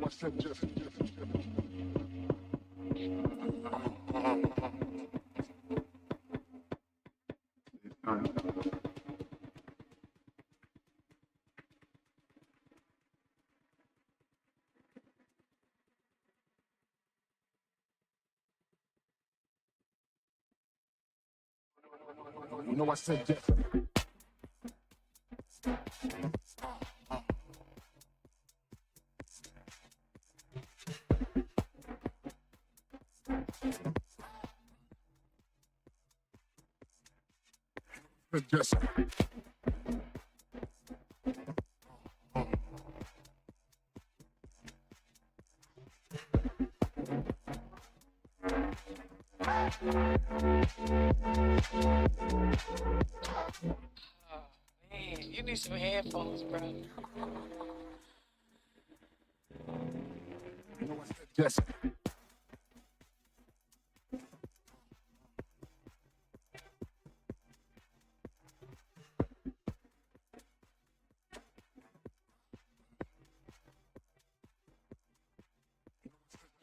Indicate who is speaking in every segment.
Speaker 1: You know I said yes. Yes.
Speaker 2: Man, you need some headphones, bro.
Speaker 1: You know I said yes.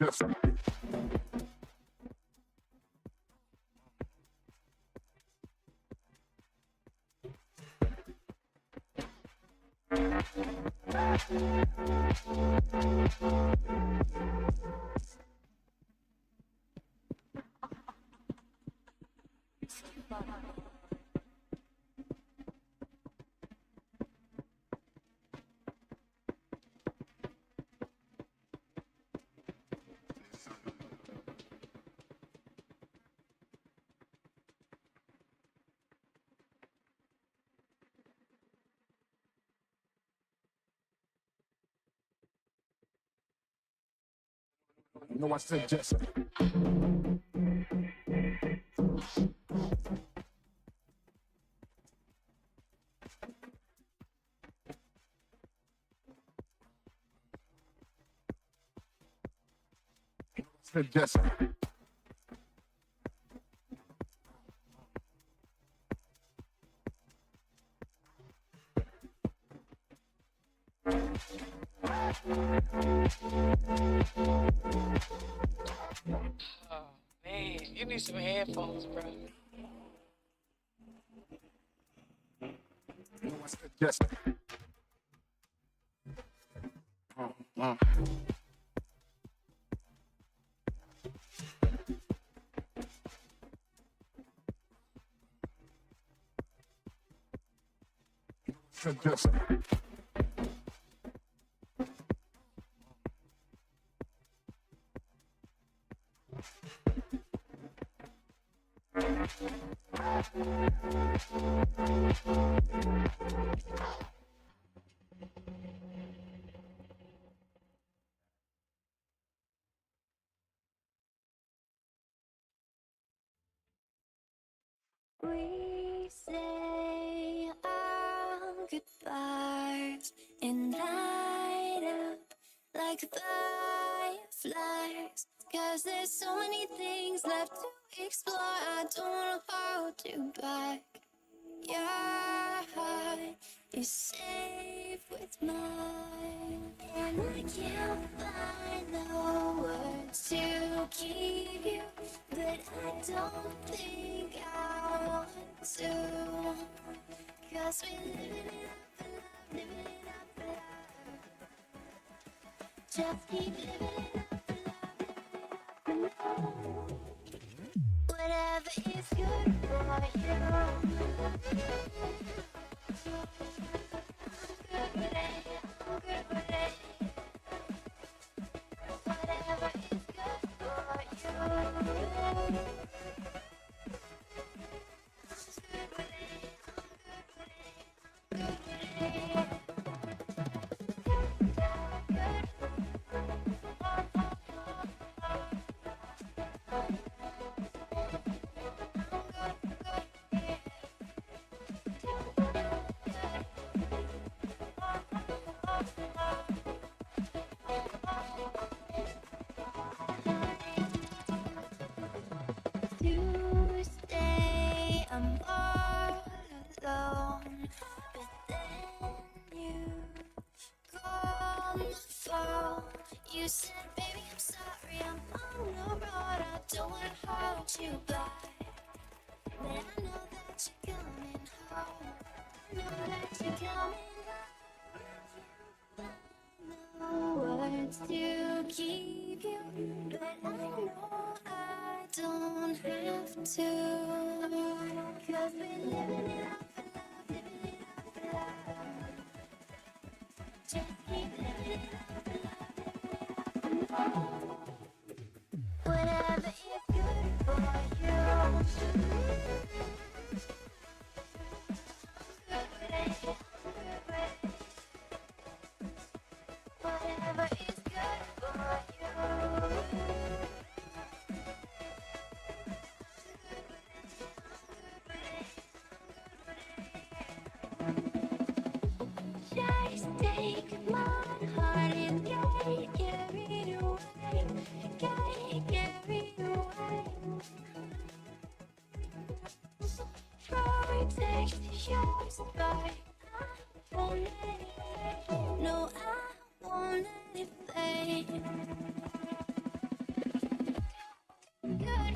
Speaker 1: Yes. You know I said yes. Said yes.
Speaker 2: Oh, man, you need some headphones, bro.
Speaker 1: You know I said yes. Said yes.
Speaker 3: We say our goodbyes and light up like fireflies. 'Cause there's so many things left to explore. I don't wanna hold you back. Your heart is safe with mine, and I can't find the words to keep you, but I don't think I want to. 'Cause we're living it up for love, living it up for love. Just keep living it up for love, living it up for love. Whatever is good for you. Good for it, good for it. Whatever is good for you. Good for it, good for it. Tuesday, I'm all alone, but then you call the phone. You you said, baby, I'm sorry, I'm on the road. I don't wanna hold you back. Man, I know that you're coming home. I know that you're coming home. No words to keep you, but I know I don't have to. 'Cause we're living it up for love, living it up for love. Just keep living it up for love, living it up for love. Whatever is good for you. Whatever is good for you. Just take my heart and carry it away. Carry it away. Protect yours, but I won't let it fade. No, I won't let it fade. Good.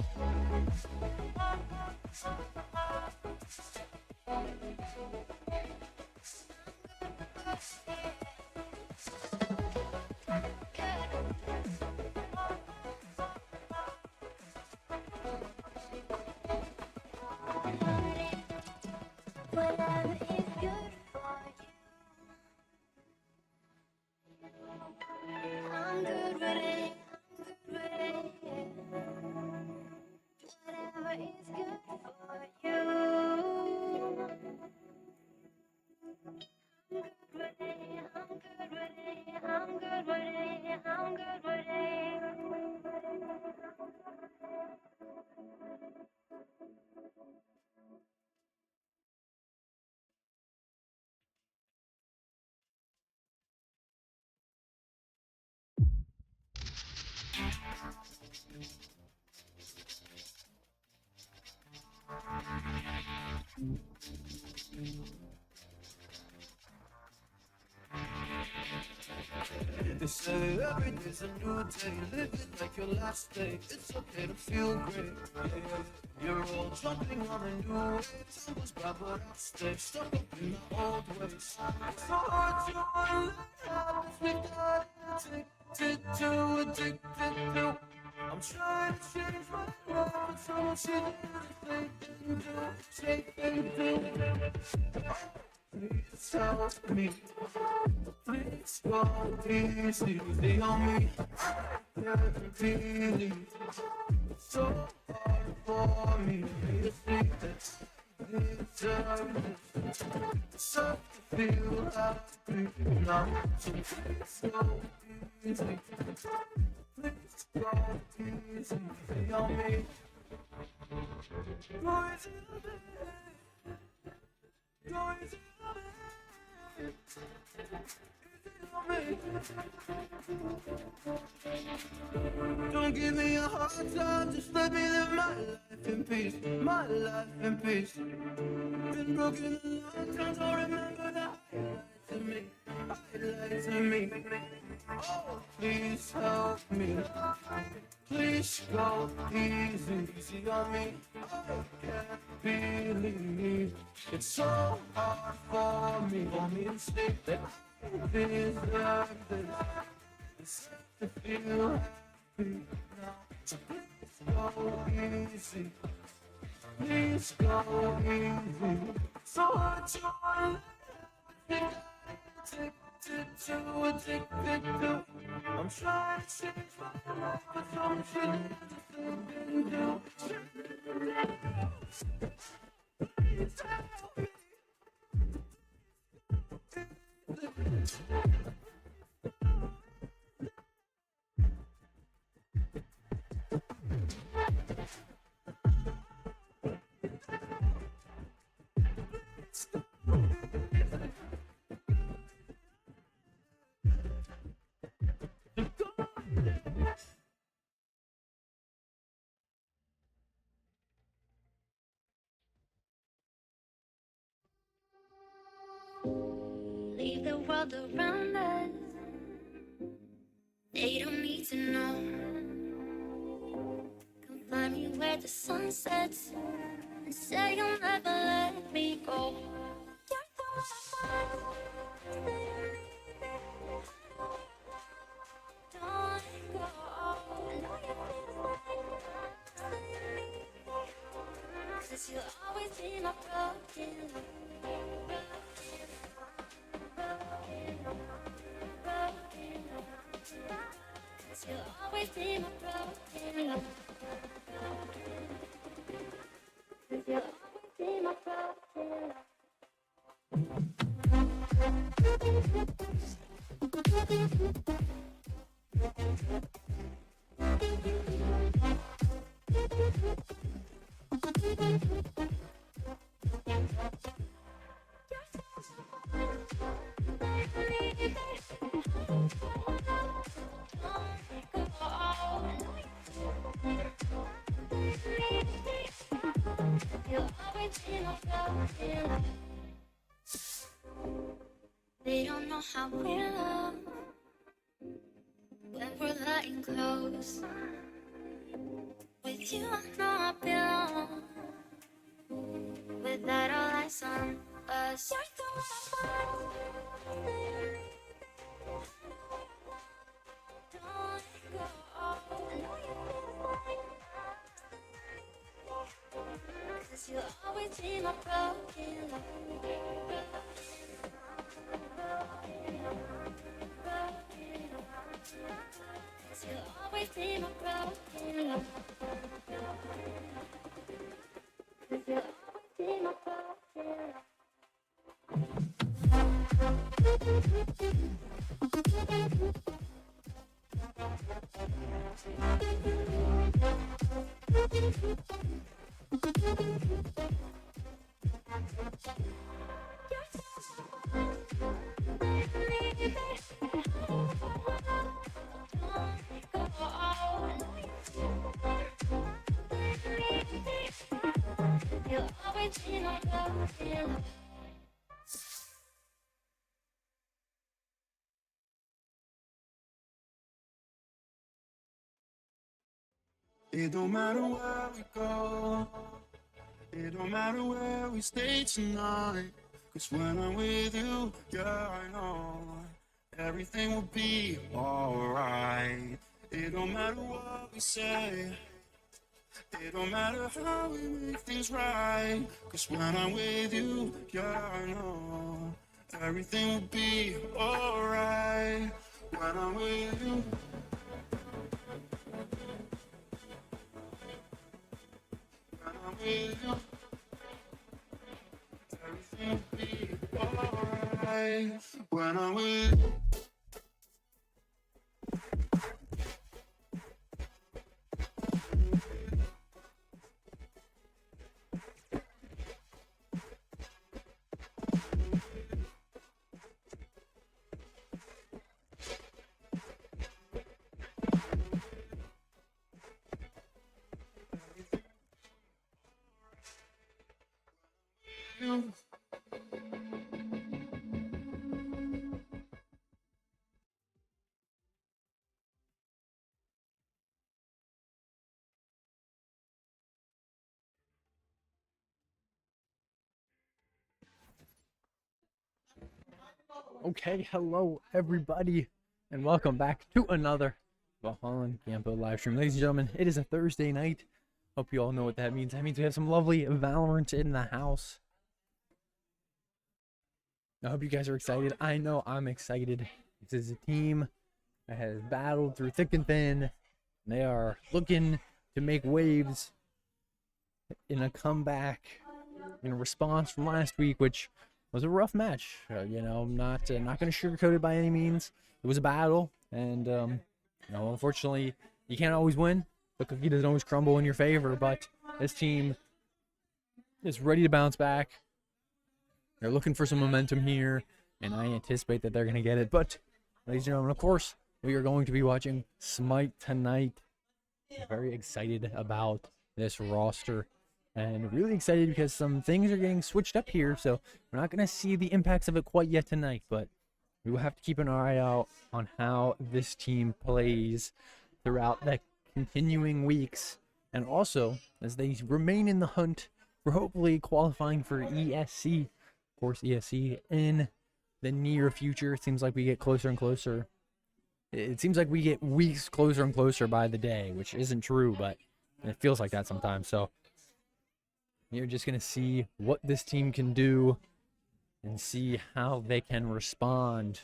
Speaker 3: Whatever is good for you. I'm good with it. I'm good with it. Whatever is good for you. I'm good with it. I'm good with it. I'm good with it. I'm good with it.
Speaker 4: They say every day's a new day, live it like your last day. It's okay to feel great. Yeah. You're all jumping on a new wave. Time goes by, but I'll stay stuck up in my old ways. It's so hard to unlearn addicted to. I'm trying to change my life, but someone said say they do. Please help me. Please go easy on me. I can't believe it's so hard for me to see this. It's hard to feel happy now. So please go easy. Please go easy on me. Go easy on me. Go easy on me. Don't give me a hard time, just let me live my life in peace, my life in peace. Been broken a long time, don't remember the highlights of me, highlights of me. Oh, please help me, please go easy on me. I can't believe it's so hard for me to sleep that I deserve this. It's to feel happy now. So please go easy. Please go easy. So hard to addicted to. I'm trying to change my life, but some shit didn't do. Please help me.
Speaker 3: Leave the world around us They don't need to know. Come find me where the sun sets and say you'll never let me go. You're the one I want. Stay with me. Don't go. I know you feel like stay with me. 'Cause you'll always be my broken love. Cause you'll always be my broken love. Cause you'll always be my broken love. They don't know how we love when we're letting close. With you, I know I belong. With that, all eyes on us. You're the one I want. Stay with me. Don't go. I know you feel like 'cause you'll always be my broken love. Cause you'll always be my broken love. Cause you'll always be my broken love. You'll always be my broken love.
Speaker 4: It don't matter where we go, it don't matter where we stay tonight. 'Cause when I'm with you, yeah, I know everything will be alright. It don't matter what we say, it don't matter how we make things right. 'Cause when I'm with you, yeah, I know everything will be alright. When I'm with you, when I'm with you, everything will be alright. When I'm with you.
Speaker 5: Okay, hello everybody, and welcome back to another Valhallan gameplay live stream. Ladies and gentlemen, it is a Thursday night. Hope you all know what that means. That means we have some lovely Valorant in the house. I hope you guys are excited. I know I'm excited. This is a team that has battled through thick and thin. They are looking to make waves in a comeback in response from last week, which was a rough match. You know, I'm not going to sugarcoat it by any means. It was a battle, and you know, unfortunately, you can't always win. The cookie doesn't always crumble in your favor, but this team is ready to bounce back. They're looking for some momentum here, and I anticipate that they're going to get it. But, ladies and gentlemen, of course, we are going to be watching Smite tonight. I'm very excited about this roster. And really excited because some things are getting switched up here, so we're not going to see the impacts of it quite yet tonight, but we will have to keep an eye out on how this team plays throughout the continuing weeks, and also as they remain in the hunt for hopefully qualifying for ESC, of course, ESC in the near future. It seems like we get closer and closer. It seems like we get weeks closer and closer by the day, which isn't true, but it feels like that sometimes. So you're just going to see what this team can do and see how they can respond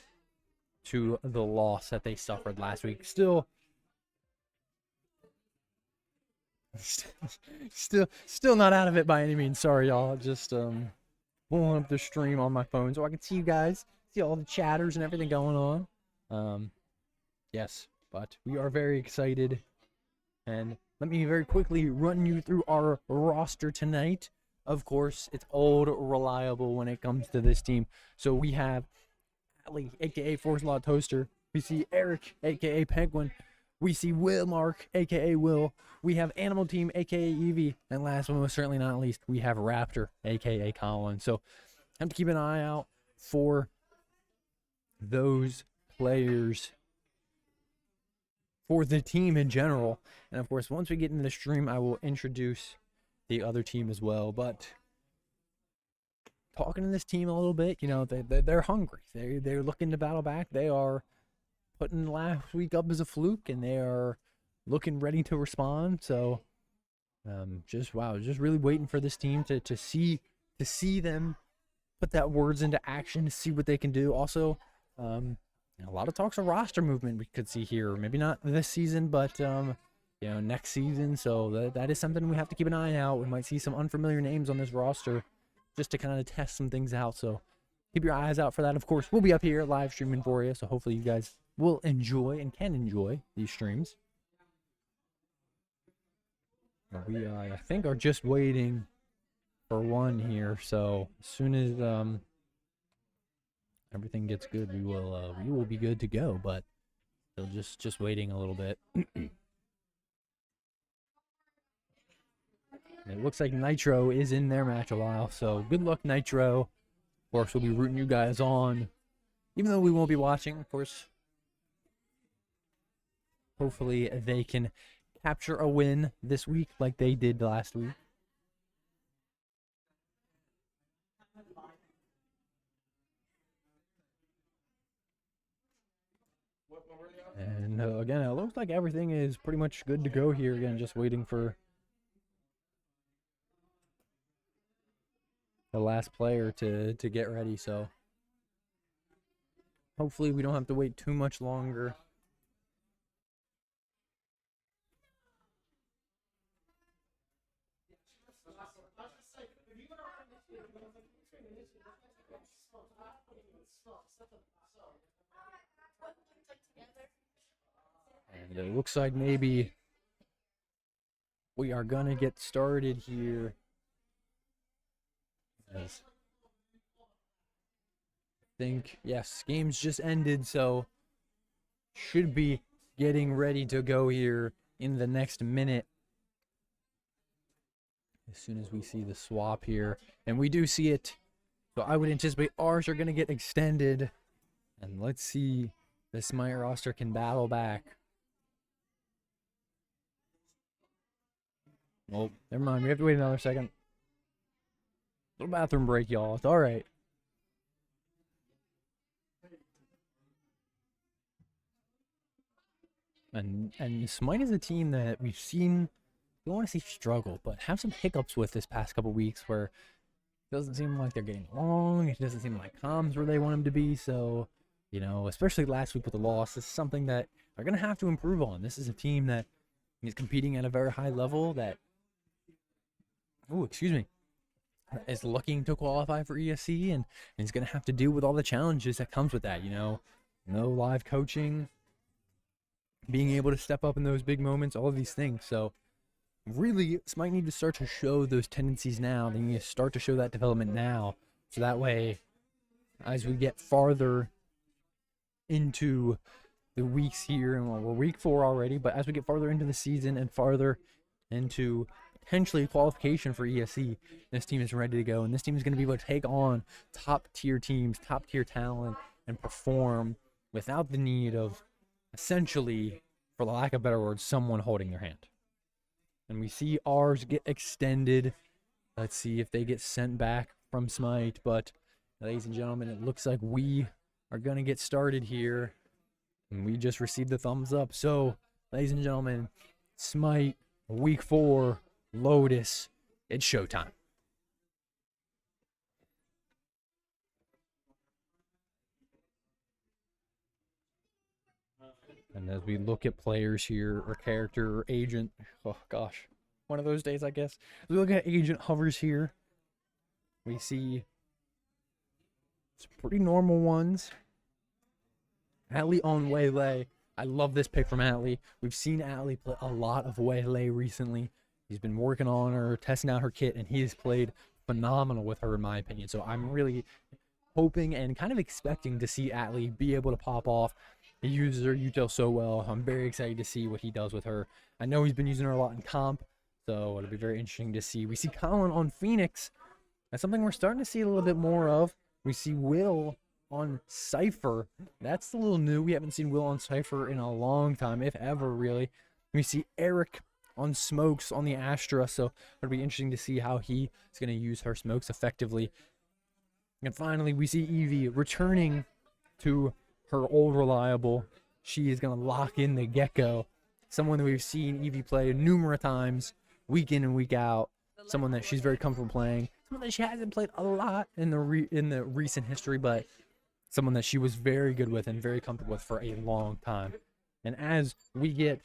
Speaker 5: to the loss that they suffered last week. Still not out of it by any means. Sorry, y'all. Just pulling up the stream on my phone so I can see you guys, see all the chatters and everything going on. Yes, but we are very excited. And let me very quickly run you through our roster tonight. Of course, it's old, reliable when it comes to this team. So we have Ali, a.k.a. Force-Law Toaster. We see Eric, a.k.a. Penguin. We see Will Mark, a.k.a. Will. We have Animal Team, a.k.a. Evie. And last but most certainly not least, we have Raptor, a.k.a. Colin. So have to keep an eye out for those players for the team in general. And of course, once we get into the stream, I will introduce the other team as well. But talking to this team a little bit, you know, they're hungry. They're looking to battle back. They are putting last week up as a fluke, and they are looking ready to respond. So just really waiting for this team to see them put that words into action, to see what they can do. Also, a lot of talks of roster movement we could see here. Maybe not this season, but you know, next season. So that is something we have to keep an eye out. We might see some unfamiliar names on this roster just to kind of test some things out. So keep your eyes out for that. Of course, we'll be up here live streaming for you. So hopefully you guys will enjoy and can enjoy these streams. We I think are just waiting for one here. So as soon as everything gets good, we will be good to go. But still just waiting a little bit. It looks like Nitro is in their match a while, so good luck, Nitro. Of course, we'll be rooting you guys on, even though we won't be watching, of course. Hopefully they can capture a win this week like they did last week. And again, it looks like everything is pretty much good to go here. Again, just waiting for the last player to get ready. So hopefully we don't have to wait too much longer. And it looks like maybe we are gonna get started here. Yes. I think, yes, game's just ended, so should be getting ready to go here in the next minute. As soon as we see the swap here, and we do see it, so I would anticipate ours are going to get extended. And let's see the Smite roster can battle back. Well, never mind. We have to wait another second. Little bathroom break, y'all. It's all right. And Smite is a team that we've seen, we don't want to see struggle, but have some hiccups with this past couple weeks where it doesn't seem like they're getting along. It doesn't seem like comms where they want them to be. So, you know, especially last week with the loss, this is something that they're going to have to improve on. This is a team that is competing at a very high level that, is looking to qualify for ESC and is going to have to deal with all the challenges that comes with that. You know, no live coaching, being able to step up in those big moments, all of these things. So really, Smite need to start to show those tendencies now. They need to start to show that development now. So that way, as we get farther into the weeks here, and we're week 4 already, but as we get farther into the season and farther into potentially qualification for ESC, this team is ready to go, and this team is going to be able to take on top tier teams, top tier talent, and perform without the need of, essentially, for the lack of better words, someone holding their hand. And we see ours get extended. Let's see if they get sent back from Smite. But, ladies and gentlemen, it looks like we are going to get started here. And we just received the thumbs up. So, ladies and gentlemen, Smite, Week 4, Lotus, it's showtime. And as we look at players here, or character, or agent, oh gosh, one of those days, I guess. As we look at agent hovers here, we see some pretty normal ones. Atlee on Waylay. I love this pick from Atlee. We've seen Atlee play a lot of Waylay recently. He's been working on her, testing out her kit, and he has played phenomenal with her, in my opinion. So I'm really hoping and kind of expecting to see Atlee be able to pop off. He uses her util so well. I'm very excited to see what he does with her. I know he's been using her a lot in comp, so it'll be very interesting to see. We see Colin on Phoenix. That's something we're starting to see a little bit more of. We see Will on Cypher. That's a little new. We haven't seen Will on Cypher in a long time, if ever, really. We see Eric on Smokes on the Astra, so it'll be interesting to see how he is going to use her smokes effectively. And finally, we see Evie returning to her old reliable. She is going to lock in the Gecko, someone that we've seen Evie play numerous times, week in and week out, someone that she's very comfortable playing, someone that she hasn't played a lot in the recent history, but someone that she was very good with and very comfortable with for a long time. And as we get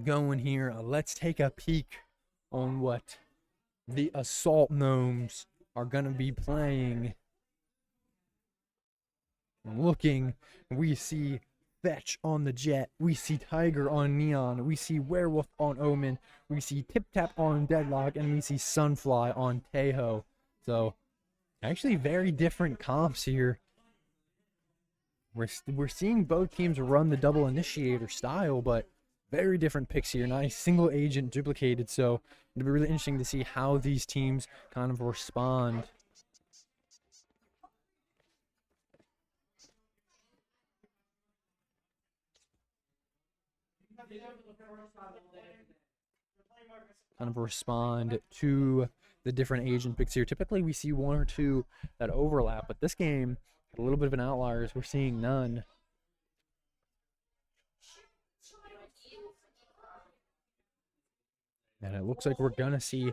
Speaker 5: going here, let's take a peek on what the Assault Gnomes are going to be playing. Looking, we see Fetch on the Jet, we see Tiger on Neon, we see Werewolf on Omen, we see Tip Tap on Deadlock, and we see Sunfly on Tejo. So, actually very different comps here. We're seeing both teams run the double initiator style, but very different picks here. Not a single agent duplicated, so it'll be really interesting to see how these teams kind of respond. Kind of respond to the different agent picks here. Typically we see one or two that overlap, but this game, a little bit of an outlier, as we're seeing none. And it looks like we're gonna see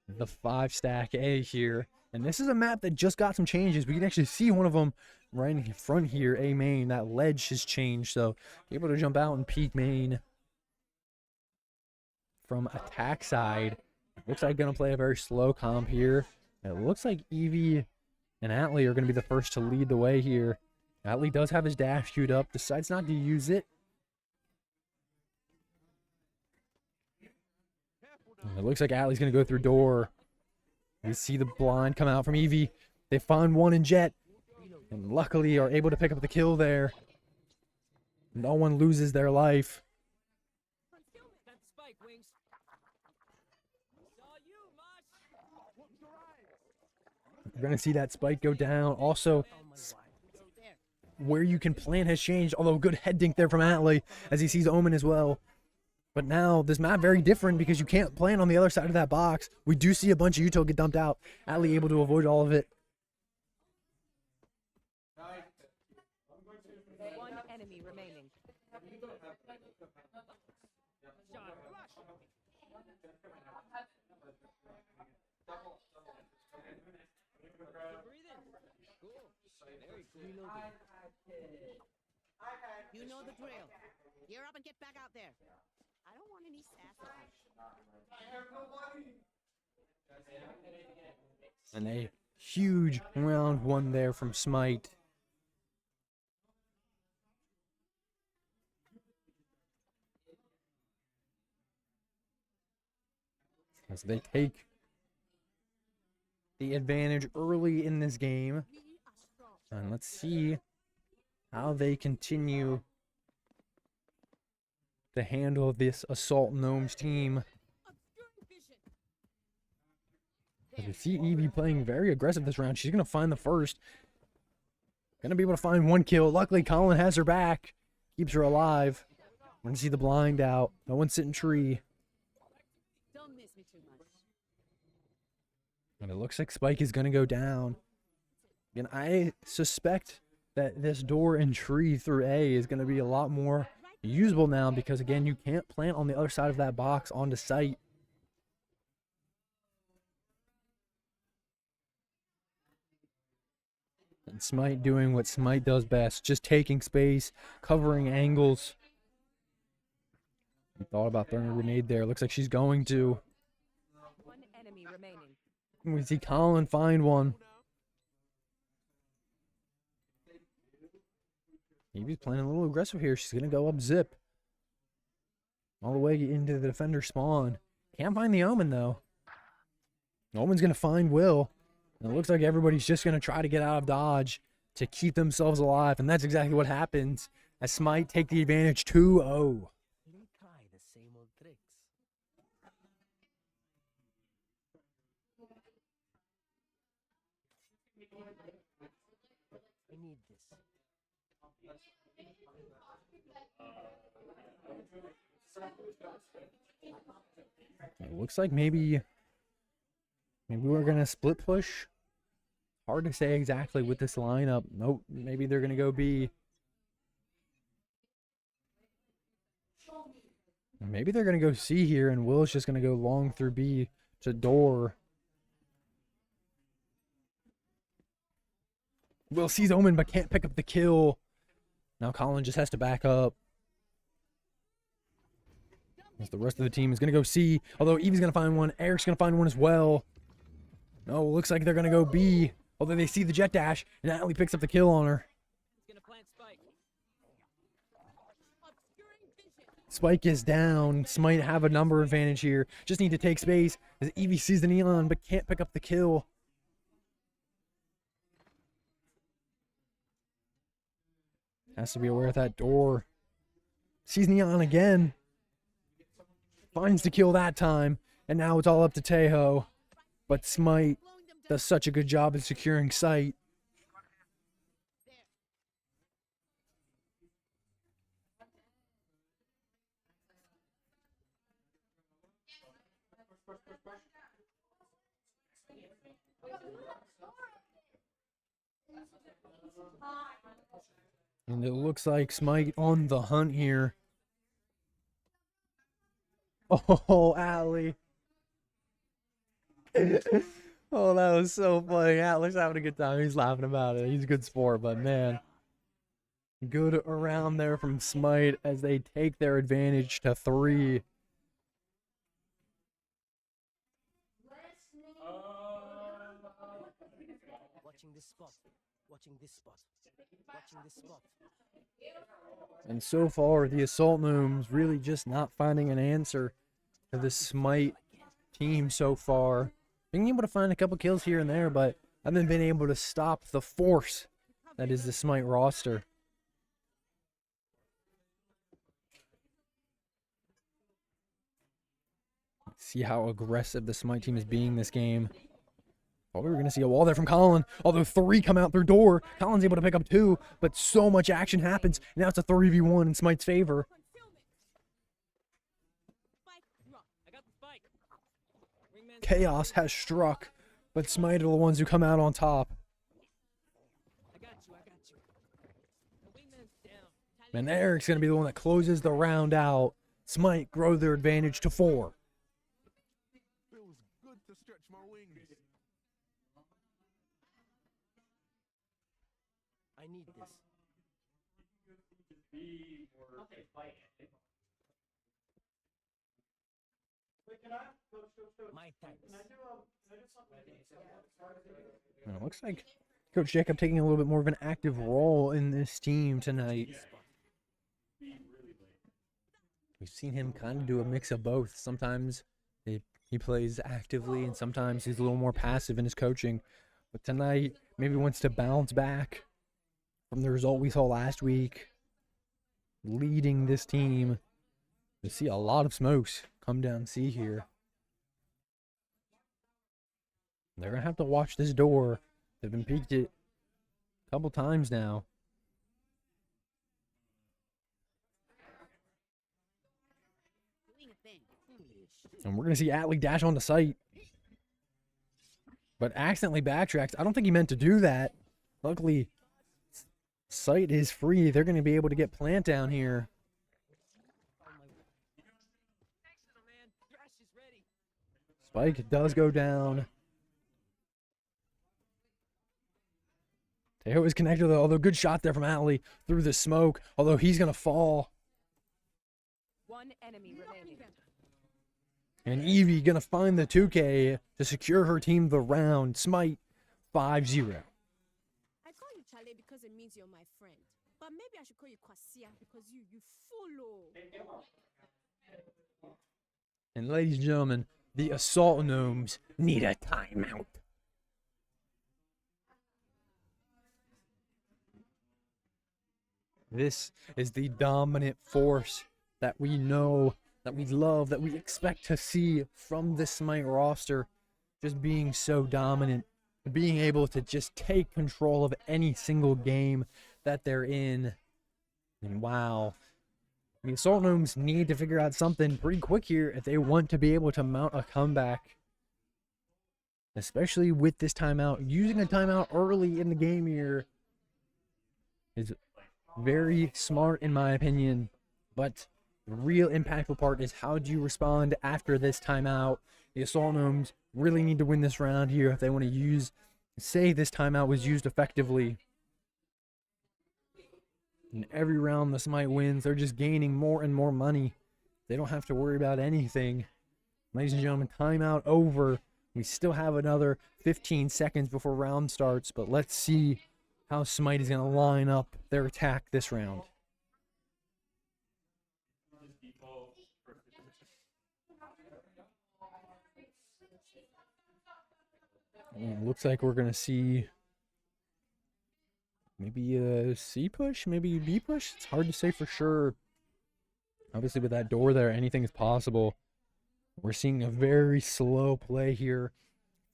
Speaker 5: the 5-stack A here. And this is a map that just got some changes. We can actually see one of them right in front here, A main. That ledge has changed, so able to jump out and peek main from attack side. Looks like gonna play a very slow comp here. It looks like Evie and Atlee are gonna be the first to lead the way here. Atlee does have his dash queued up, decides not to use it. And it looks like Atlee's gonna go through door. We see the blind come out from Evie. They find one in Jet, and luckily are able to pick up the kill there. No one loses their life. We're going to see that spike go down. Also, where you can plant has changed, although good head dink there from Atlee as he sees Omen as well. But now this map very different because you can't plant on the other side of that box. We do see a bunch of util get dumped out. Atlee able to avoid all of it.
Speaker 6: One enemy remaining.
Speaker 7: You know the drill. Gear up and get back out there. I don't want any sass.
Speaker 5: And a huge round one there from Smite. As they take the advantage early in this game. And let's see how they continue to handle this Assault Gnomes team. As we see Evie playing very aggressive this round. She's going to find the first. Gonna be able to find one kill. Luckily, Colin has her back. Keeps her alive. We're gonna see the blind out. No one's sitting tree.
Speaker 7: Don't miss me too much.
Speaker 5: And it looks like Spike is gonna go down. And I suspect that this door and tree through A is gonna be a lot more usable now because, again, you can't plant on the other side of that box onto site. And Smite doing what Smite does best, just taking space, covering angles. He thought about throwing a grenade there. Looks like she's going to.
Speaker 6: One enemy remaining.
Speaker 5: We see Colin find one. Evie's playing a little aggressive here. She's going to go up zip. All the way into the defender spawn. Can't find the Omen, though. Omen's going to find Will. And it looks like everybody's just going to try to get out of dodge to keep themselves alive. And that's exactly what happens as Smite take the advantage 2-0.
Speaker 8: Try the same old tricks. I need this.
Speaker 5: It looks like maybe we're going to split push. Hard to say exactly with this lineup. Nope, maybe they're going to go B. Maybe they're going to go C here, and Will's just going to go long through B to door. Will sees Omen, but can't pick up the kill. Now Colin just has to back up. As the rest of the team is going to go C. Although Evie's going to find one. Eric's going to find one as well. No, looks like they're going to go B. Although they see the jet dash, and Natalie picks up the kill on her. Spike is down. Smite have a number advantage here. Just need to take space as Evie sees the neon, but can't pick up the kill. Has to be aware of that door. Sees neon again. Finds the kill that time. And now it's all up to Tejo. But Smite does such a good job in securing site. And it looks like Smite on the hunt here. Oh, Allie. Oh, that was so funny. Atlas having a good time. He's laughing about it. He's a good sport, but man. Good around there from Smite as they take their advantage to 3.
Speaker 8: Watching this spot. Watching this spot. Watching this spot.
Speaker 5: And so far, the Assault Gnomes really just not finding an answer to the Smite team so far. Being able to find a couple kills here and there, but haven't been able to stop the force that is the Smite roster. See how aggressive the Smite team is being this game. Oh, we were going to see a wall there from Colin. Although 3 come out through door. Colin's able to pick up 2, but so much action happens. Now it's a 3v1 in Smite's favor. Chaos has struck, but Smite are the ones who come out on top. And Eric's going to be the one that closes the round out. Smite grow their advantage to 4.
Speaker 1: Feels good to stretch my wings.
Speaker 8: I need this. My thanks.
Speaker 5: And it looks like Coach Jacob taking a little bit more of an active role in this team tonight. We've seen him kind of do a mix of both. Sometimes he plays actively, and sometimes he's a little more passive in his coaching. But tonight, maybe wants to bounce back from the result we saw last week, leading this team. We see a lot of smokes come down C here. They're going to have to watch this door. They've been peeked it. couple times now.
Speaker 7: Doing a thing.
Speaker 5: And we're going to see Atlee dash on the site. But accidentally backtracks. I don't think he meant to do that. Luckily, site is free. They're going to be able to get plant down here. Spike does go down. Teo is connected, although good shot there from Atlee through the smoke. Although he's going to fall.
Speaker 6: One enemy remaining.
Speaker 5: And Evie going to find the 2K to secure her team the round. Smite 5-0.
Speaker 9: I call you Chale because it means you're my friend. But maybe I should call you Kwasia because you follow.
Speaker 5: And ladies and gentlemen, the Assault Gnomes need a timeout. This is the dominant force that we know, that we love, that we expect to see from this Smite roster. Just being so dominant, being able to just take control of any single game that they're in. And wow. The Assault Gnomes need to figure out something pretty quick here if they want to be able to mount a comeback. Especially with this timeout. Using a timeout early in the game here is very smart in my opinion. But the real impactful part is how do you respond after this timeout. The Assault Gnomes really need to win this round here if they want to say this timeout was used effectively. And every round the Smite wins, they're just gaining more and more money. They don't have to worry about anything. Ladies and gentlemen, timeout over. We still have another 15 seconds before round starts, but let's see how Smite is going to line up their attack this round. And looks like we're going to see maybe a C push, maybe a B push. It's hard to say for sure. Obviously, with that door there, anything is possible. We're seeing a very slow play here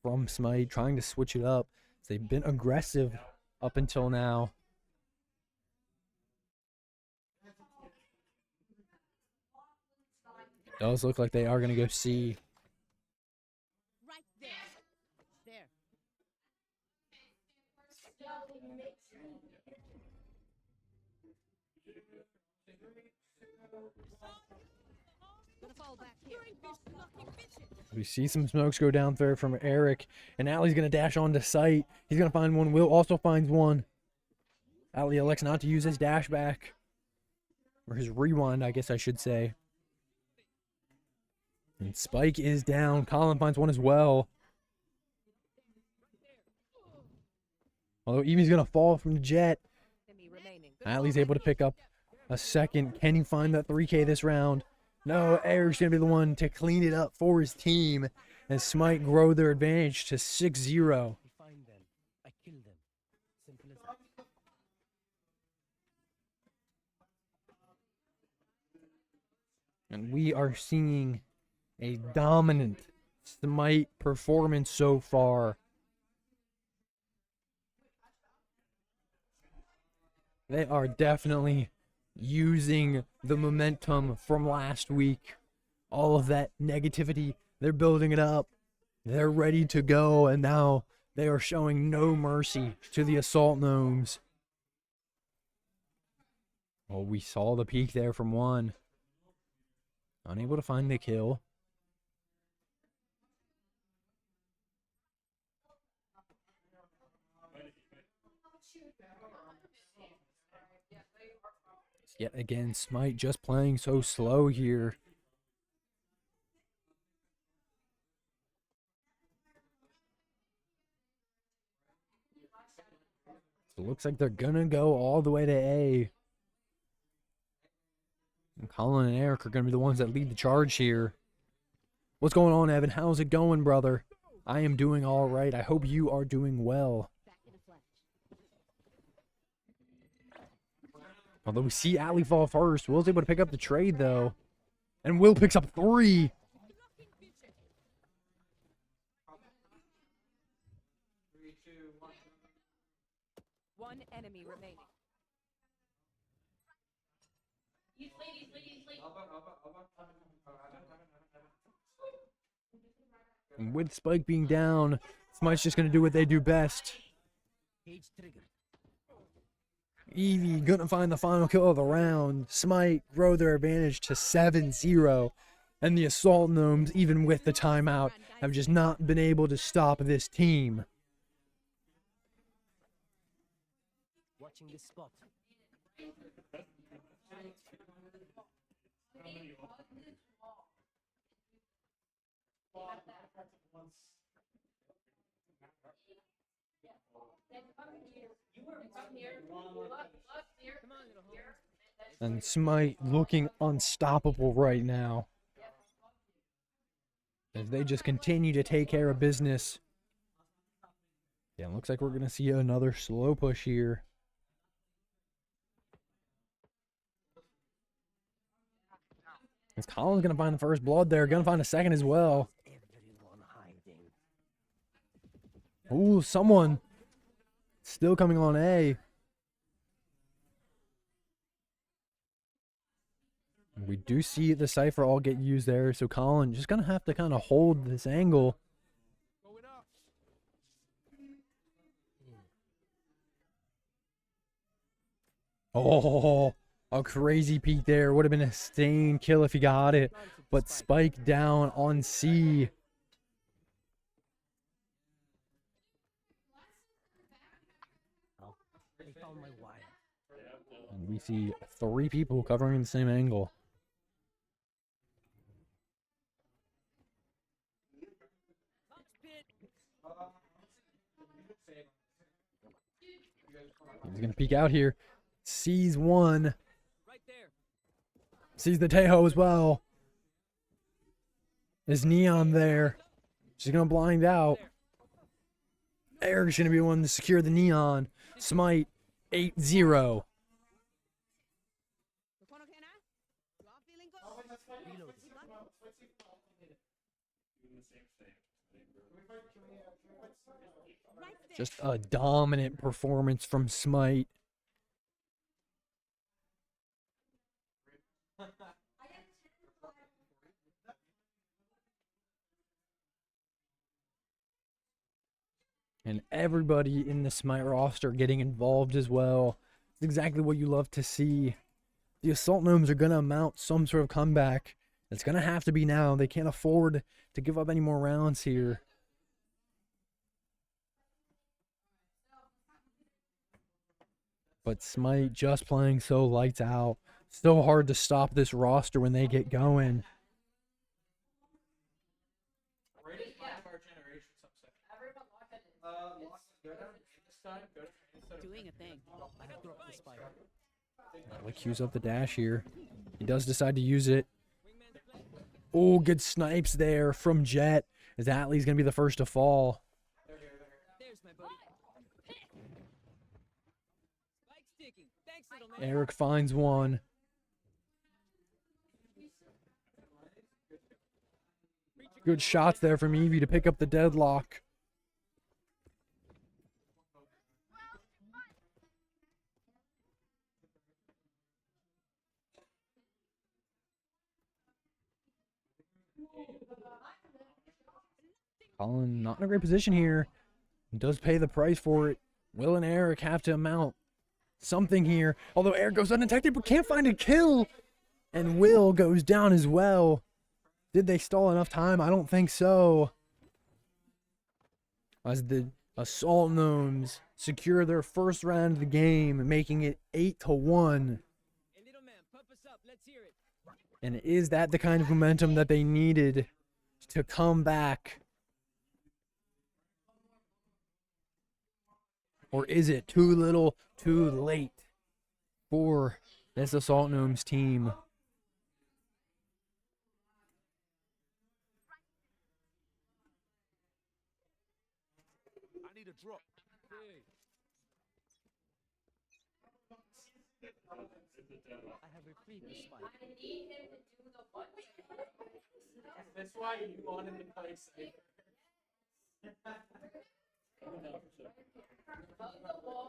Speaker 5: from Smite, trying to switch it up. They've been aggressive up until now. It does look like they are going to go C.
Speaker 7: Right there. There. Gonna fall back here.
Speaker 5: We see some smokes go down there from Eric, and Allie's going to dash onto site. He's going to find one. Will also finds one. Allie elects not to use his dash back, or his rewind, I guess I should say. And Spike is down. Colin finds one as well. Although Evie's going to fall from the jet.
Speaker 6: Enemy remaining.
Speaker 5: Allie's able to pick up a second. Can he find that 3K this round? No, Eric's going to be the one to clean it up for his team as Smite grow their advantage to 6-0.
Speaker 8: I find them. I kill them. Simple as that.
Speaker 5: And we are seeing a dominant Smite performance so far. They are definitely using the momentum from last week. All of that negativity, they're building it up. They're ready to go, and now they are showing no mercy to the Assault Gnomes. Oh, we saw the peek there from one. Unable to find the kill. Yet again, Smite just playing so slow here. So it looks like they're gonna go all the way to A. And Colin and Eric are gonna be the ones that lead the charge here. What's going on, Evan? How's it going, brother? I am doing all right. I hope you are doing well. Although we see Allie fall first. Will's able to pick up the trade, though. And Will picks up 3.
Speaker 6: One One enemy remaining.
Speaker 5: And with Spike being down, Smite's just going to do what they do best.
Speaker 8: Cage trigger.
Speaker 5: Eevee gonna find the final kill of the round. Smite grow their advantage to 7-0. And the Assault Gnomes, even with the timeout, have just not been able to stop this team.
Speaker 8: Watching this spot.
Speaker 5: And Smite looking unstoppable right now, as they just continue to take care of business. Yeah, it looks like we're going to see another slow push here. As Colin's going to find the first blood there, going to find a second as well.
Speaker 8: Everyone hiding.
Speaker 5: Ooh, someone still coming on A. We do see the Cypher all get used there, so Colin just going to have to kind of hold this angle.
Speaker 1: Going up.
Speaker 5: Oh, a crazy peek there. Would have been a stain kill if he got it. But Spike down on C.
Speaker 8: Oh, they found my wire.
Speaker 5: And we see 3 people covering the same angle. He's going to peek out here. Sees one.
Speaker 8: Right there.
Speaker 5: Sees the Tejo as well. Is Neon there? She's going to blind out. Eric's going to be one to secure the Neon. Smite 8-0.
Speaker 7: Look one okay now? You all feeling good?
Speaker 8: Reload.
Speaker 7: Right there.
Speaker 5: Just a dominant performance from Smite. And everybody in the Smite roster getting involved as well. It's exactly what you love to see. The Assault Gnomes are going to mount some sort of comeback. It's going to have to be now. They can't afford to give up any more rounds here. But Smite just playing so lights out. So hard to stop this roster when they get going.
Speaker 7: Doing a thing.
Speaker 8: I have dropped the spike.
Speaker 5: Like cues up the dash here. He does decide to use it. Oh, good snipes there from Jet. As Atlee's going to be the first to fall.
Speaker 8: There's my buddy. Spike sticking. Thanks, little man.
Speaker 5: Eric finds one. Good shots there from Eevee to pick up the deadlock. Colin not in a great position here. Does pay the price for it. Will and Eric have to mount something here. Although Eric goes undetected but can't find a kill. And Will goes down as well. Did they stall enough time? I don't think so. As the Assault Gnomes secure their first round of the game, making it 8-1.
Speaker 8: Hey, little man, pump us up. Let's hear it.
Speaker 5: And is that the kind of momentum that they needed to come back? Or is it too little, too late for this Assault Gnomes team?
Speaker 1: I need a drop.
Speaker 8: I have retrieved the spike.
Speaker 2: That's why you wanted to play safe.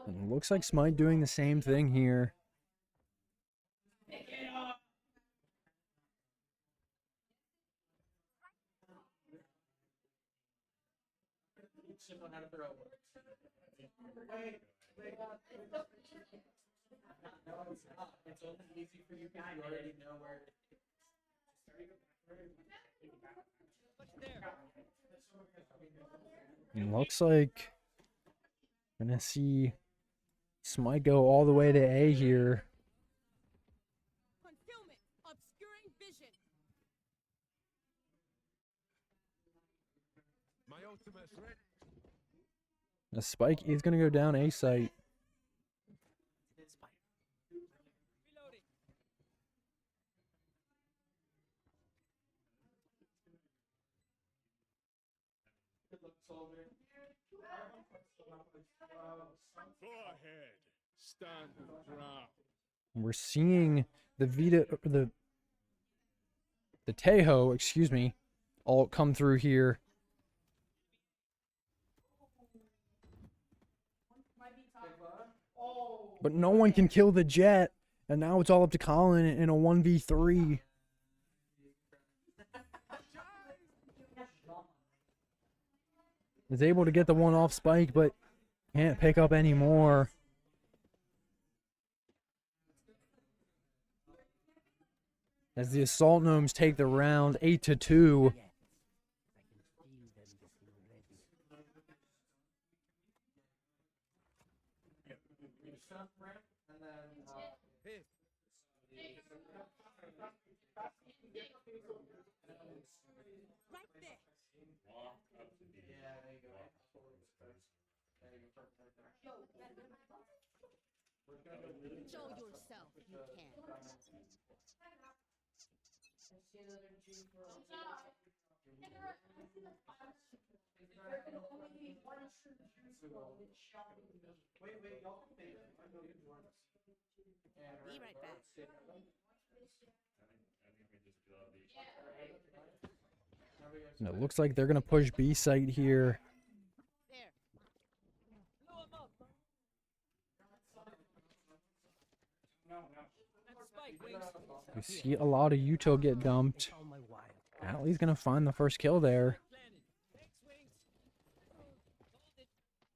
Speaker 5: And looks like Smite doing the same thing here. And looks like we're gonna see Smite go all the way to A here.
Speaker 9: Concealment, obscuring vision.
Speaker 1: My ultimate's ready.
Speaker 5: The Spike is gonna go down A site.
Speaker 1: Go ahead. Stand your ground.
Speaker 5: We're seeing the Vita, the Tejo, excuse me, all come through here. But no one can kill the Jet, and now it's all up to Colin in a 1v3. Is able to get the one off Spike, but can't pick up any more. As the Assault Gnomes take the round 8-2.
Speaker 9: Right there. Show yourself, you can. Be right back.
Speaker 5: And it looks like they're going to push B site here.
Speaker 9: There.
Speaker 5: You see a lot of Util get dumped.
Speaker 8: Found my wire.
Speaker 5: Alley's going to find the first kill there.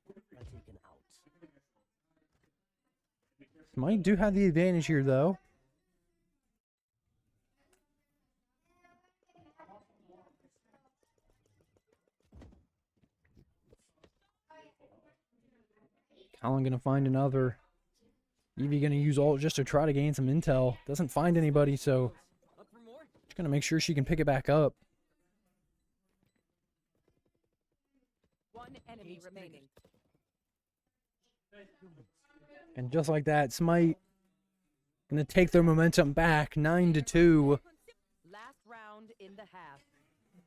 Speaker 8: Well taken out.
Speaker 5: Smite do have the advantage here, though. Colin gonna find another. Evie gonna use ult just to try to gain some intel. Doesn't find anybody, so just gonna make sure she can pick it back up.
Speaker 6: One enemy remaining.
Speaker 5: And just like that, Smite gonna take their momentum back, 9-2.
Speaker 6: Last round in the half.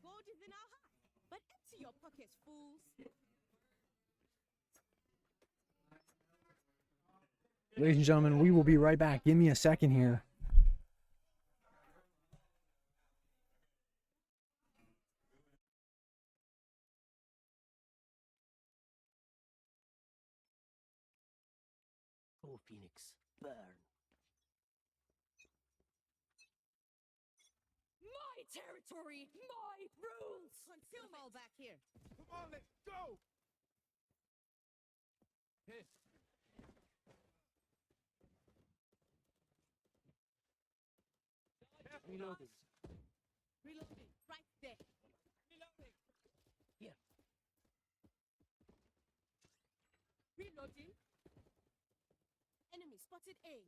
Speaker 9: Gold is in our heart, but empty your pockets, fools.
Speaker 5: Ladies and gentlemen, we will be right back. Give me a second here.
Speaker 8: Go, Phoenix. Burn.
Speaker 9: My territory, my rules. Conceal all back here.
Speaker 1: Come on, let's go. Here.
Speaker 8: Reloading.
Speaker 9: Reloading. Right there.
Speaker 8: Reloading. Here.
Speaker 9: Reloading. Enemy spotted A.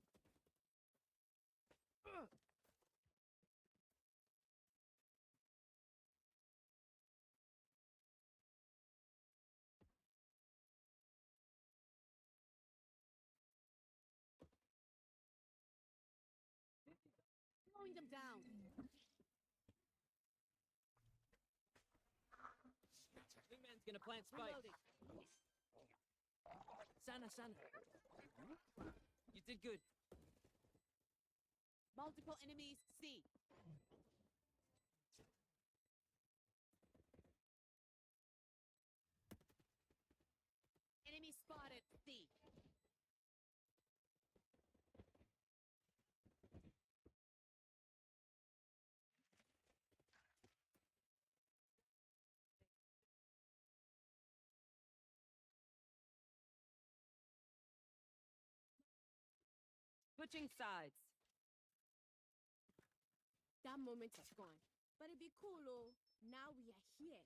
Speaker 9: Slowing them down.
Speaker 8: Wingman's gonna plant spike.
Speaker 9: Reloading.
Speaker 8: Sana. You did good.
Speaker 9: Multiple enemies. C.
Speaker 7: thee.
Speaker 6: Switching sides.
Speaker 9: That moment is gone. But it'd be cool, oh. Now we are here.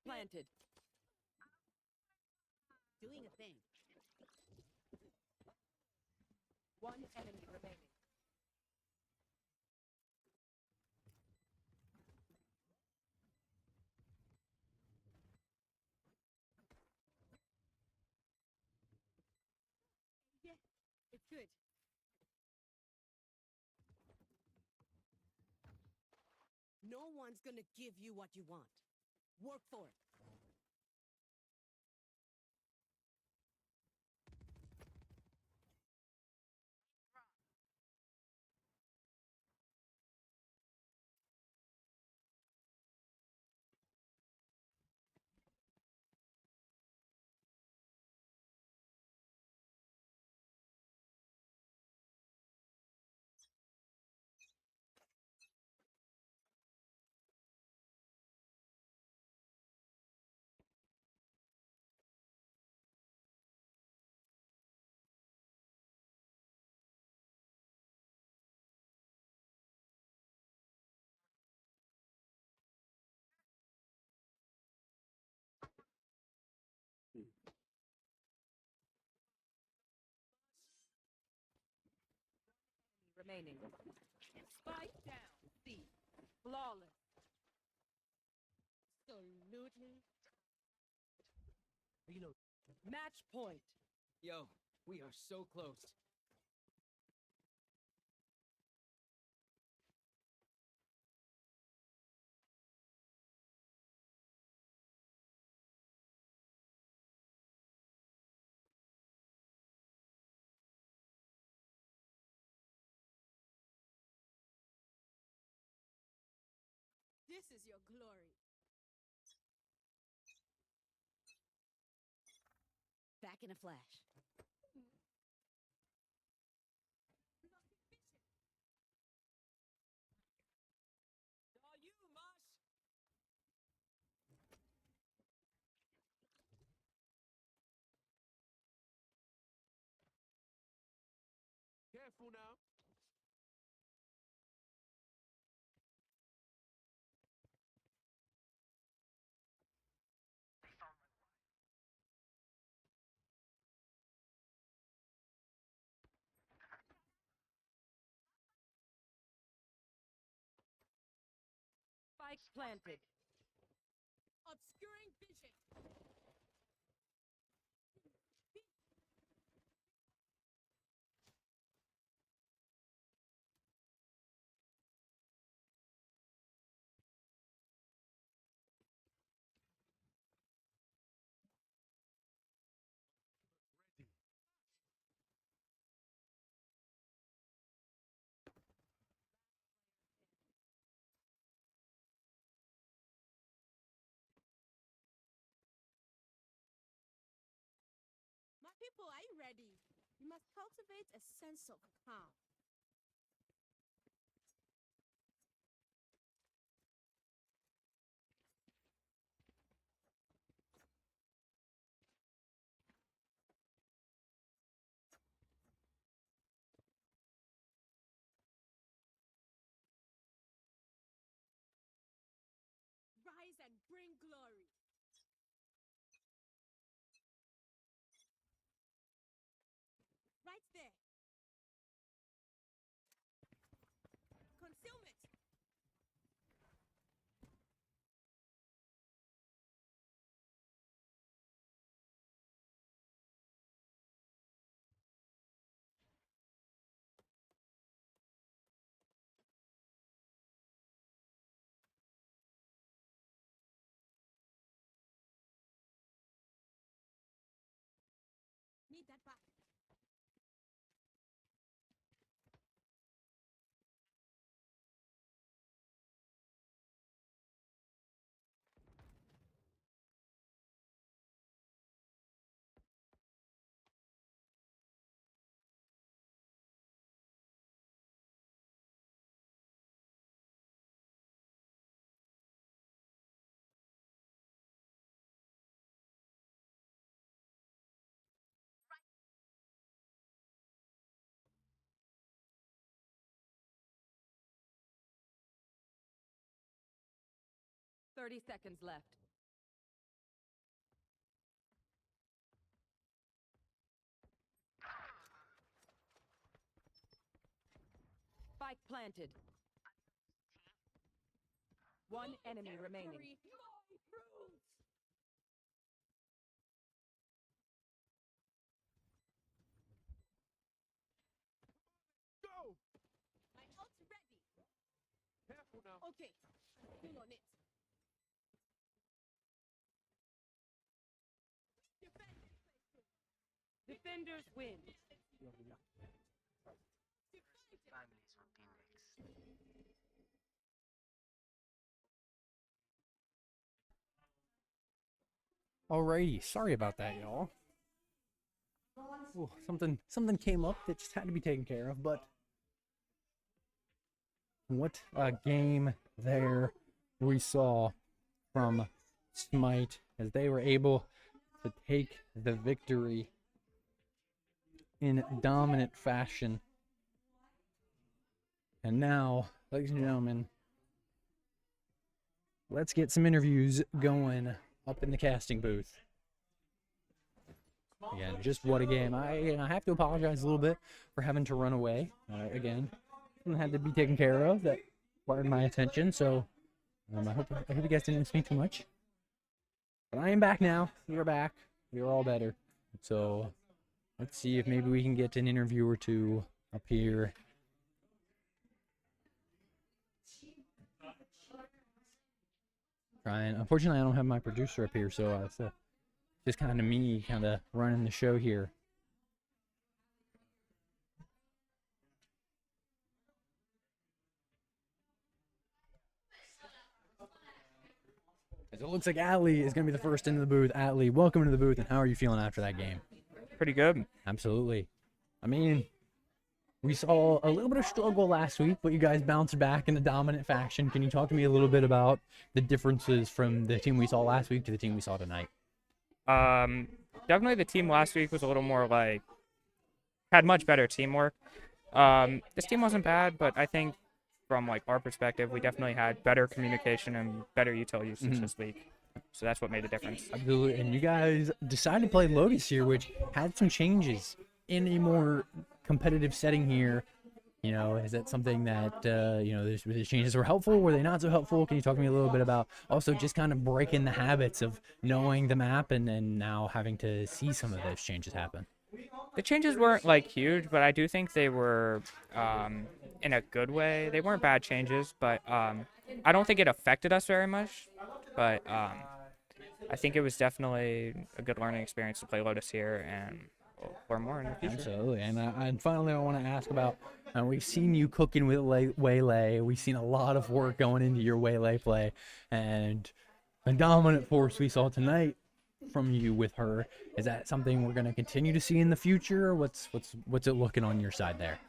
Speaker 6: Planted.
Speaker 7: Doing a thing.
Speaker 6: One enemy remaining.
Speaker 9: Yeah, it's good.
Speaker 7: No one's gonna give you what you want. Work for it.
Speaker 6: Remaining. Spike down. C. Flawless.
Speaker 7: Absolutely.
Speaker 8: Reload.
Speaker 6: Match point.
Speaker 10: Yo, we are so close.
Speaker 9: This is your glory.
Speaker 7: Back in a flash.
Speaker 10: All you, Mosh.
Speaker 1: Careful now.
Speaker 6: Spike planted.
Speaker 9: Obscuring vision. My people, are you ready? You must cultivate a sense of calm. bring glory. Right there. Concealment. Need that back.
Speaker 6: Thirty seconds left. Spike planted. One enemy remaining.
Speaker 1: Go!
Speaker 9: My ult's ready.
Speaker 1: Careful now.
Speaker 9: Okay. Pull on it.
Speaker 6: Defenders win.
Speaker 5: Alrighty, sorry about that, y'all. Ooh, something came up that just had to be taken care of, but what a game there we saw from Smite as they were able to take the victory in dominant fashion. And now, ladies and gentlemen, let's get some interviews going up in the casting booth. Again, just what a game. I have to apologize a little bit for having to run away. Again, something had to be taken care of that required my attention, so I hope you guys didn't miss me too much. But I am back now. We are back. We are all better. So let's see if maybe we can get an interview or two up here. Trying. Unfortunately, I don't have my producer up here, so it's just kind of me kind of running the show here. As it looks like Atlee is going to be the first into the booth. Atlee, welcome to the booth, and how are you feeling after that game?
Speaker 11: Pretty good.
Speaker 5: Absolutely. I mean, we saw a little bit of struggle last week, but you guys bounced back in a dominant fashion. Can you talk to me a little bit about the differences from the team we saw last week to the team we saw tonight?
Speaker 11: Definitely the team last week was a little more like, had much better teamwork. This team wasn't bad, but I think from like our perspective, we definitely had better communication and better util usage this week. So that's what made a difference.
Speaker 5: Absolutely. And you guys decided to play Lotus here, which had some changes in a more competitive setting here. You know, is that something that, you know, the changes were helpful? Were they not so helpful? Can you talk to me a little bit about also just kind of breaking the habits of knowing the map and now having to see some of those changes happen?
Speaker 11: The changes weren't like huge, but I do think they were in a good way. They weren't bad changes, but I don't think it affected us very much. But I think it was definitely a good learning experience to play Lotus here and learn more in the future.
Speaker 5: Absolutely. And finally, I want to ask about, we've seen you cooking with Waylay. We've seen a lot of work going into your Waylay play. And the dominant force we saw tonight from you with her, is that something we're going to continue to see in the future? What's it looking on your side there?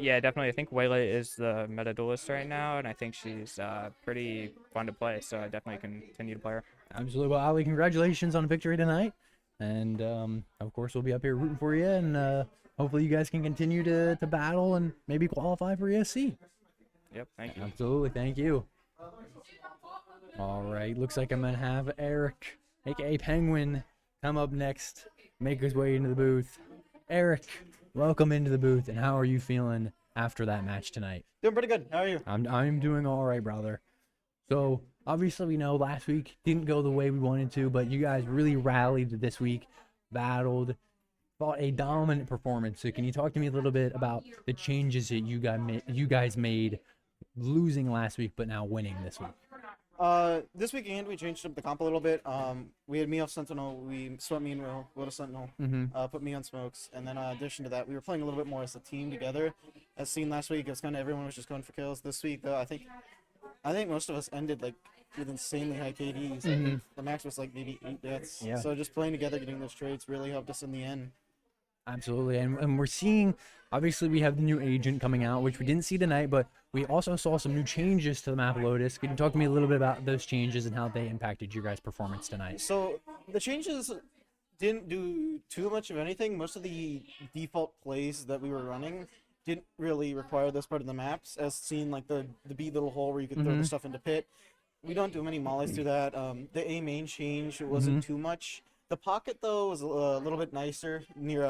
Speaker 11: Yeah, definitely. I think Waylay is the meta duelist right now, and I think she's pretty fun to play, so I definitely continue to play her.
Speaker 5: Absolutely. Well, Ali, congratulations on victory tonight. And, of course, we'll be up here rooting for you, and hopefully you guys can continue to battle and maybe qualify for ESC.
Speaker 11: Yep, thank you.
Speaker 5: Absolutely. Thank you. All right, looks like I'm gonna have Eric, aka Penguin, come up next, make his way into the booth. Eric, welcome into the booth, and how are you feeling after that match tonight?
Speaker 12: Doing pretty good. How are you?
Speaker 5: I'm doing all right, brother. So obviously we know last week didn't go the way we wanted to, but you guys really rallied this week, battled, fought a dominant performance. So can you talk to me a little bit about the changes that you guys made, losing last week but now winning this week?
Speaker 12: This weekend we changed up the comp a little bit. We had me off Sentinel, we swept me and Will to Sentinel, put me on Smokes, and then in addition to that, we were playing a little bit more as a team together. As seen last week, it was kind of everyone was just going for kills. This week, though, I think most of us ended like with insanely high KDs. The max was like maybe 8 deaths.
Speaker 5: Yeah.
Speaker 12: So just playing together, getting those trades really helped us in the end.
Speaker 5: Absolutely, and we're seeing, obviously we have the new agent coming out, which we didn't see tonight, but we also saw some new changes to the map Lotus. Can you talk to me a little bit about those changes and how they impacted your guys' performance tonight?
Speaker 12: So the changes didn't do too much of anything. Most of the default plays that we were running didn't really require this part of the maps, as seen like the B little hole where you could throw the stuff into pit. We don't do many mollies through that. The A main change wasn't too much. The pocket, though, was a little bit nicer near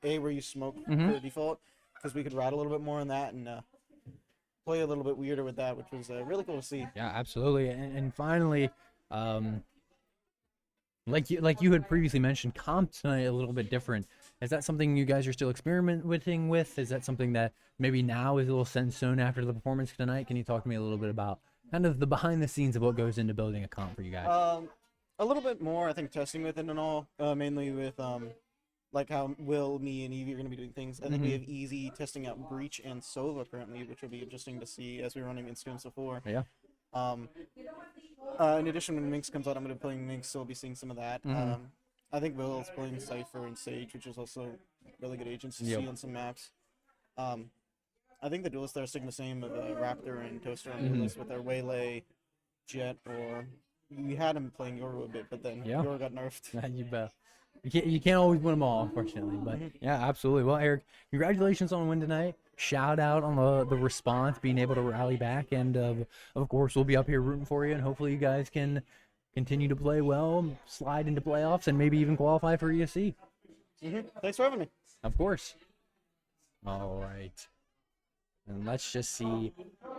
Speaker 12: A where you smoke per default, because we could ride a little bit more on that and play a little bit weirder with that, which was really cool to see.
Speaker 5: Yeah, absolutely. And finally, like you had previously mentioned, comp tonight a little bit different. Is that something you guys are still experimenting with? Is that something that maybe now is a little set in stone after the performance tonight? Can you talk to me a little bit about kind of the behind the scenes of what goes into building a comp for you guys?
Speaker 12: A little bit more, I think, testing with it and all, mainly with like how Will, me, and Evie are going to be doing things. I think we have Easy testing out Breach and Sova currently, which will be interesting to see as we're running against Gnomes before.
Speaker 5: Yeah.
Speaker 12: In addition, when Minx comes out, I'm going to be playing Minx, so we'll be seeing some of that. I think Will's playing Cypher and Sage, which is also really good agents to see on some maps. I think the duelists there are sticking the same of Raptor and Toaster on duelists with their Waylay, Jet, or... We had him playing Yoru a bit, but then Yoru got nerfed.
Speaker 5: You bet. You can't always win them all, unfortunately. But yeah, absolutely. Well, Eric, congratulations on the win tonight. Shout out on the response, being able to rally back, and of course we'll be up here rooting for you, and hopefully you guys can continue to play well, slide into playoffs, and maybe even qualify for ESC.
Speaker 12: Thanks for having me.
Speaker 5: Of course. All right. And let's just see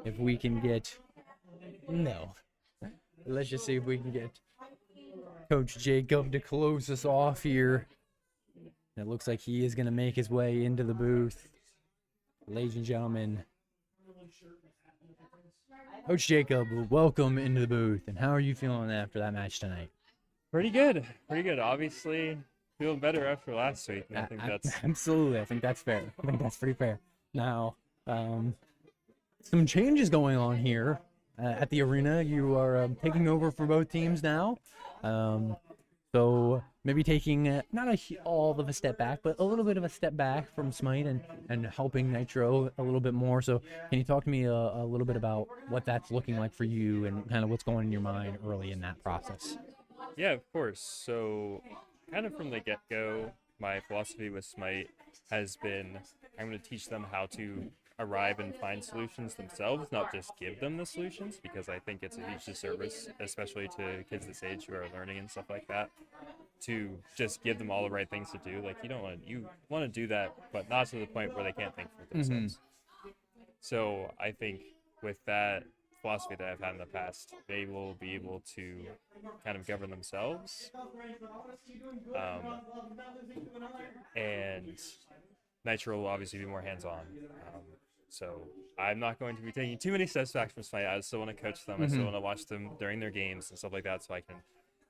Speaker 5: if we can get Let's just see if we can get Coach Jacob to close us off here. It looks like he is going to make his way into the booth. Ladies and gentlemen, Coach Jacob, welcome into the booth. And how are you feeling after that match tonight?
Speaker 13: Pretty good. Pretty good. Obviously, feeling better after last week. And I think that's...
Speaker 5: Absolutely. I think that's fair. I think that's pretty fair. Now, some changes going on here. At the arena, you are taking over for both teams now. So maybe taking not all of a step back, but a little bit of a step back from Smite and helping Nitro a little bit more. So can you talk to me a little bit about what that's looking like for you and kind of what's going in your mind early in that process?
Speaker 13: Yeah, of course. So kind of from the get-go, my philosophy with Smite has been I'm going to teach them how to arrive and find solutions themselves, not just give them the solutions, because I think it's a huge disservice, especially to kids this age who are learning and stuff like that, to just give them all the right things to do. Like you want to do that, but not to the point where they can't think for themselves. So I think with that philosophy that I've had in the past, they will be able to kind of govern themselves. And Nitro will obviously be more hands-on. So I'm not going to be taking too many steps back from Smite. I still want to coach them. I still want to watch them during their games and stuff like that, so I can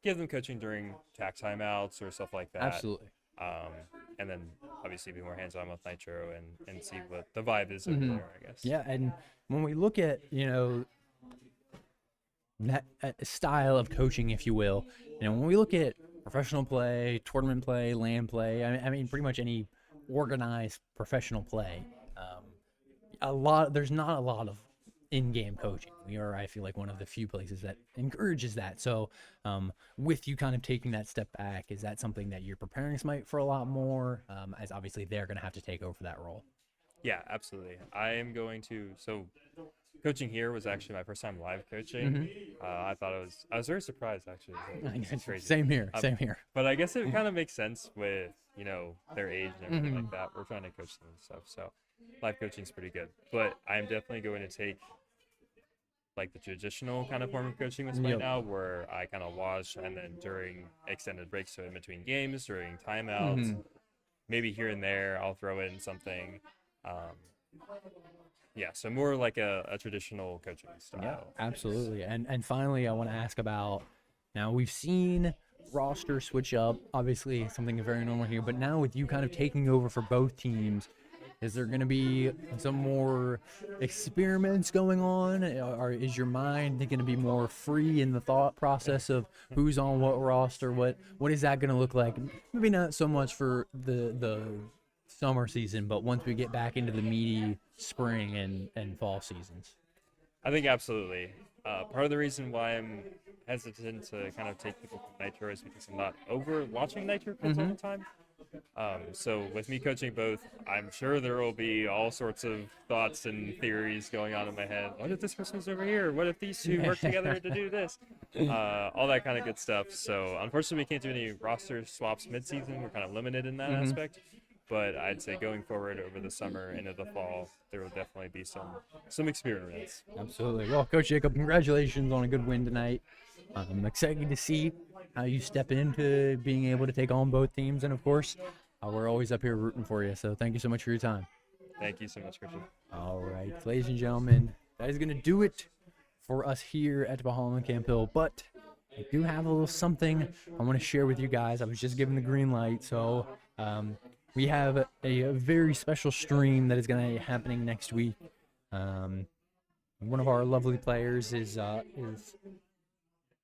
Speaker 13: give them coaching during tack timeouts or stuff like that.
Speaker 5: Absolutely.
Speaker 13: And then obviously be more hands-on with Nitro and see what the vibe is over there, I guess.
Speaker 5: Yeah, and when we look at, that style of coaching, if you will, when we look at professional play, tournament play, LAN play, I mean pretty much any organized professional play, there's not a lot of in-game coaching. We are, I feel like, one of the few places that encourages that. So with you kind of taking that step back, is that something that you're preparing Smite for a lot more, as obviously they're going to have to take over that role?
Speaker 13: Yeah, absolutely. I am going to, so coaching here was actually my first time live coaching. I was very surprised actually. It's crazy.
Speaker 5: Same here. Same here.
Speaker 13: But I guess it kind of makes sense with, you know, their age and everything like that. We're trying to coach them and stuff, so live coaching is pretty good. But I'm definitely going to take like the traditional kind of form of coaching with Smite now, where I kind of watch, and then during extended breaks, so in between games, during timeouts, maybe here and there, I'll throw in something. Yeah, so more like a traditional coaching style.
Speaker 5: Yeah, absolutely. And finally, I want to ask about, now we've seen roster switch up, obviously something very normal here, but now with you kind of taking over for both teams, is there going to be some more experiments going on, or is your mind going to be more free in the thought process of who's on what roster? What is that going to look like? Maybe not so much for the summer season, but once we get back into the meaty spring and fall seasons.
Speaker 13: I think absolutely. Part of the reason why I'm hesitant to kind of take people from Nitro is because I'm not over watching Nitro kids all the time. So with me coaching both, I'm sure there will be all sorts of thoughts and theories going on in my head. What if this person's over here? What if these two work together to do this? All that kind of good stuff. So unfortunately, we can't do any roster swaps mid-season. We're kind of limited in that aspect. But I'd say going forward over the summer into the fall, there will definitely be some experiments.
Speaker 5: Absolutely. Well, Coach Jacob, congratulations on a good win tonight. I'm excited to see how you step into being able to take on both teams. And, of course, we're always up here rooting for you. So thank you so much for your time.
Speaker 13: Thank you so much, Christian.
Speaker 5: All right, ladies and gentlemen, that is going to do it for us here at Valhallan Camp Hill. But I do have a little something I want to share with you guys. I was just given the green light. So we have a very special stream that is going to be happening next week. One of our lovely players is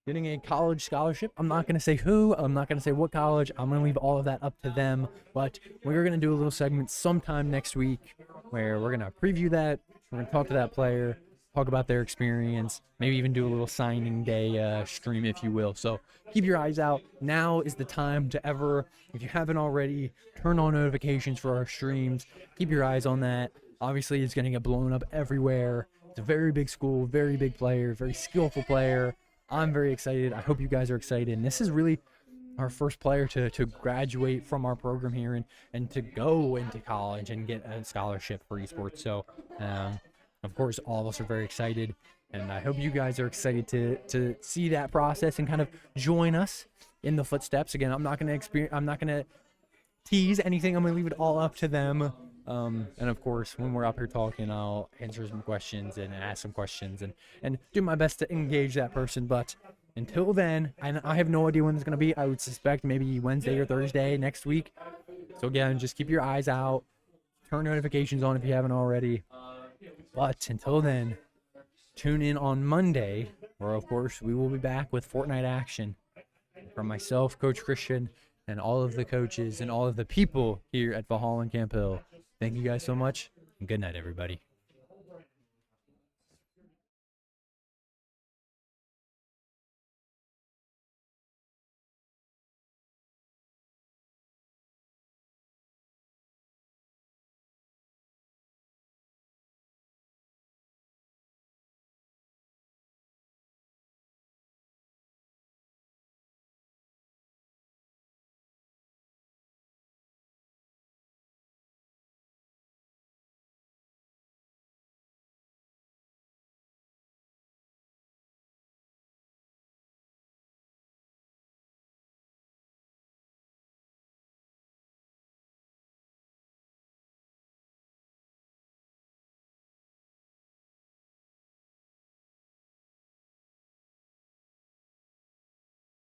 Speaker 5: getting a college scholarship. I'm not going to say who. I'm not going to say what college. I'm going to leave all of that up to them. But we're going to do a little segment sometime next week where we're going to preview that. We're going to talk to that player, talk about their experience, maybe even do a little signing day stream, if you will. So keep your eyes out. Now is the time to ever, if you haven't already, turn on notifications for our streams. Keep your eyes on that. Obviously, it's going to get blown up everywhere. It's a very big school, very big player, very skillful player. I'm very excited. I hope you guys are excited. And this is really our first player to graduate from our program here and to go into college and get a scholarship for esports. So, of course, all of us are very excited. And I hope you guys are excited to see that process and kind of join us in the footsteps. Again, I'm not going to tease anything. I'm going to leave it all up to them. And of course, when we're up here talking, I'll answer some questions and ask some questions and do my best to engage that person. But until then, I have no idea when it's going to be. I would suspect maybe Wednesday or Thursday next week. So again, just keep your eyes out. Turn notifications on if you haven't already. But until then, tune in on Monday, where of course we will be back with Fortnite action. From myself, Coach Christian, and all of the coaches and all of the people here at Valhallan Camp Hill. Thank you guys so much, and good night, everybody.